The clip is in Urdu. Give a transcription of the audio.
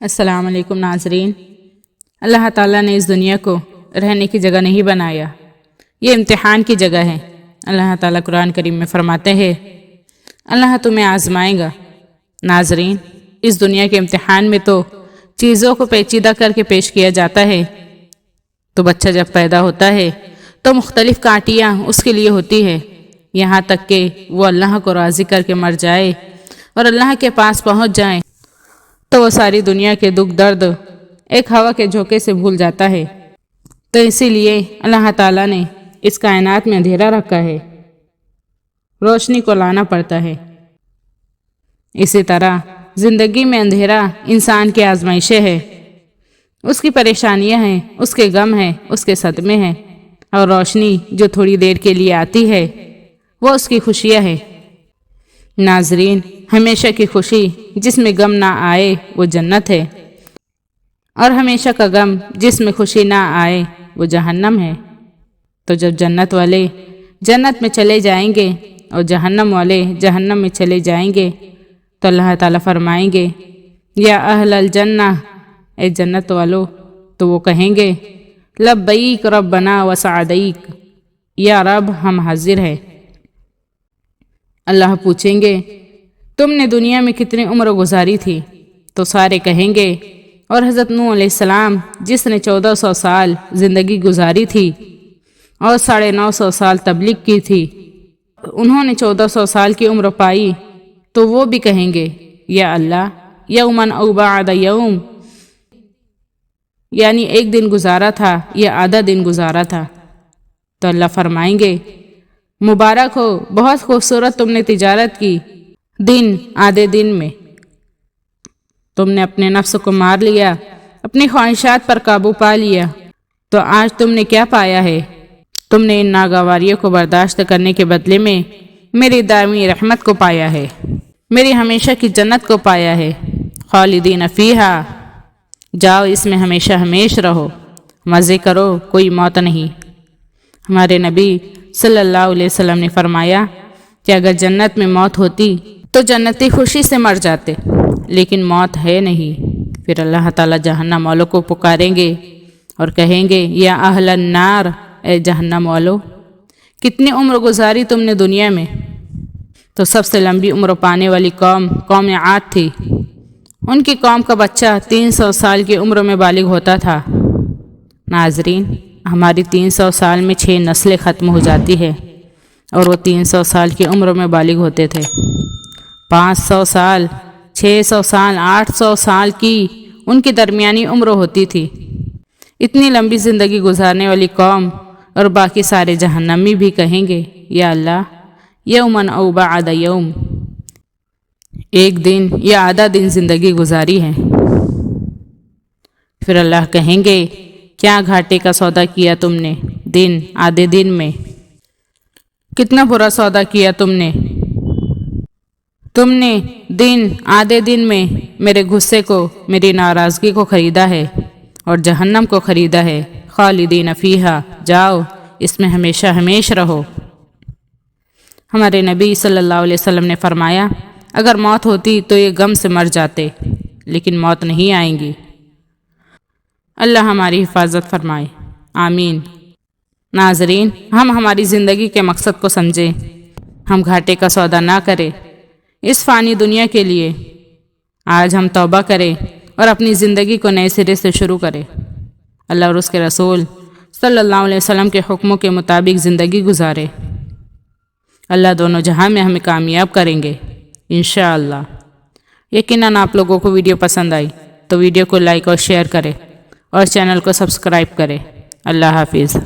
السلام علیکم ناظرین۔ اللہ تعالیٰ نے اس دنیا کو رہنے کی جگہ نہیں بنایا، یہ امتحان کی جگہ ہے۔ اللہ تعالیٰ قرآن کریم میں فرماتے ہیں اللہ تمہیں آزمائے گا۔ ناظرین، اس دنیا کے امتحان میں تو چیزوں کو پیچیدہ کر کے پیش کیا جاتا ہے۔ تو بچہ جب پیدا ہوتا ہے تو مختلف کانٹیاں اس کے لیے ہوتی ہے، یہاں تک کہ وہ اللہ کو راضی کر کے مر جائے اور اللہ کے پاس پہنچ جائے تو وہ ساری دنیا کے دکھ درد ایک ہوا کے جھونکے سے بھول جاتا ہے۔ تو اسی لیے اللہ تعالیٰ نے اس کائنات میں اندھیرا رکھا ہے، روشنی کو لانا پڑتا ہے۔ اسی طرح زندگی میں اندھیرا انسان کی آزمائشیں ہے، اس کی پریشانیاں ہیں، اس کے غم ہیں، اس کے صدمے ہیں، اور روشنی جو تھوڑی دیر کے لیے آتی ہے وہ اس کی خوشیاں ہے۔ ناظرین، ہمیشہ کی خوشی جس میں غم نہ آئے وہ جنت ہے، اور ہمیشہ کا غم جس میں خوشی نہ آئے وہ جہنم ہے۔ تو جب جنت والے جنت میں چلے جائیں گے اور جہنم والے جہنم میں چلے جائیں گے تو اللہ تعالیٰ فرمائیں گے یا اہل الجنہ، اے جنت والو، تو وہ کہیں گے لبیک ربنا وسعدیک، یا رب ہم حاضر ہیں۔ اللہ پوچھیں گے تم نے دنیا میں کتنی عمر گزاری تھی؟ تو سارے کہیں گے اور حضرت نوح علیہ السلام جس نے 1400 سال زندگی گزاری تھی اور 950 سال تبلیغ کی تھی، انہوں نے 1400 سال کی عمر پائی، تو وہ بھی کہیں گے یا اللہ یومن او بعد یوم، یعنی ایک دن گزارا تھا یا آدھا دن گزارا تھا۔ تو اللہ فرمائیں گے مبارک ہو، بہت خوبصورت تم نے تجارت کی، دن آدھے دن میں تم نے اپنے نفس کو مار لیا، اپنی خواہشات پر قابو پا لیا، تو آج تم نے کیا پایا ہے؟ تم نے ان ناگواریوں کو برداشت کرنے کے بدلے میں میری دائمی رحمت کو پایا ہے، میری ہمیشہ کی جنت کو پایا ہے۔ خالدین فیہا، جاؤ اس میں ہمیشہ ہمیش رہو، مزے کرو، کوئی موت نہیں۔ ہمارے نبی صلی اللہ علیہ وسلم نے فرمایا کہ اگر جنت میں موت ہوتی تو جنتی خوشی سے مر جاتے، لیکن موت ہے نہیں۔ پھر اللہ تعالیٰ جہنم والوں کو پکاریں گے اور کہیں گے یا اہل النار، اے جہنم والو، کتنی عمر گزاری تم نے دنیا میں؟ تو سب سے لمبی عمر پانے والی قوم عاد تھی۔ ان کی قوم کا بچہ 300 سال کی عمر میں بالغ ہوتا تھا۔ ناظرین، ہماری 300 سال میں 6 نسلیں ختم ہو جاتی ہے، اور وہ 300 سال کی عمر میں بالغ ہوتے تھے۔ 500 سال، 600 سال، 800 سال کی ان کی درمیانی عمر ہوتی تھی۔ اتنی لمبی زندگی گزارنے والی قوم اور باقی سارے جہنمی بھی کہیں گے یا اللہ یومن او بعد یوم، ایک دن یا آدھا دن زندگی گزاری ہے۔ پھر اللہ کہیں گے کیا گھاٹے کا سودا کیا تم نے دن آدھے دن میں؟ کتنا برا سودا کیا تم نے دن آدھے دن میں میرے غصے کو، میری ناراضگی کو خریدا ہے اور جہنم کو خریدا ہے۔ خالدین فیہا، جاؤ اس میں ہمیشہ ہمیش رہو۔ ہمارے نبی صلی اللہ علیہ وسلم نے فرمایا اگر موت ہوتی تو یہ غم سے مر جاتے، لیکن موت نہیں آئیں گی۔ اللہ ہماری حفاظت فرمائے، آمین۔ ناظرین، ہم ہماری زندگی کے مقصد کو سمجھیں، ہم گھاٹے کا سودا نہ کریں اس فانی دنیا کے لیے۔ آج ہم توبہ کریں اور اپنی زندگی کو نئے سرے سے شروع کریں، اللہ اور اس کے رسول صلی اللہ علیہ وسلم کے حکموں کے مطابق زندگی گزارے۔ اللہ دونوں جہاں میں ہمیں کامیاب کریں گے انشاءاللہ۔ یقیناً آپ لوگوں کو ویڈیو پسند آئی تو ویڈیو کو لائک اور شیئر کریں اور چینل کو سبسکرائب کریں۔ اللہ حافظ۔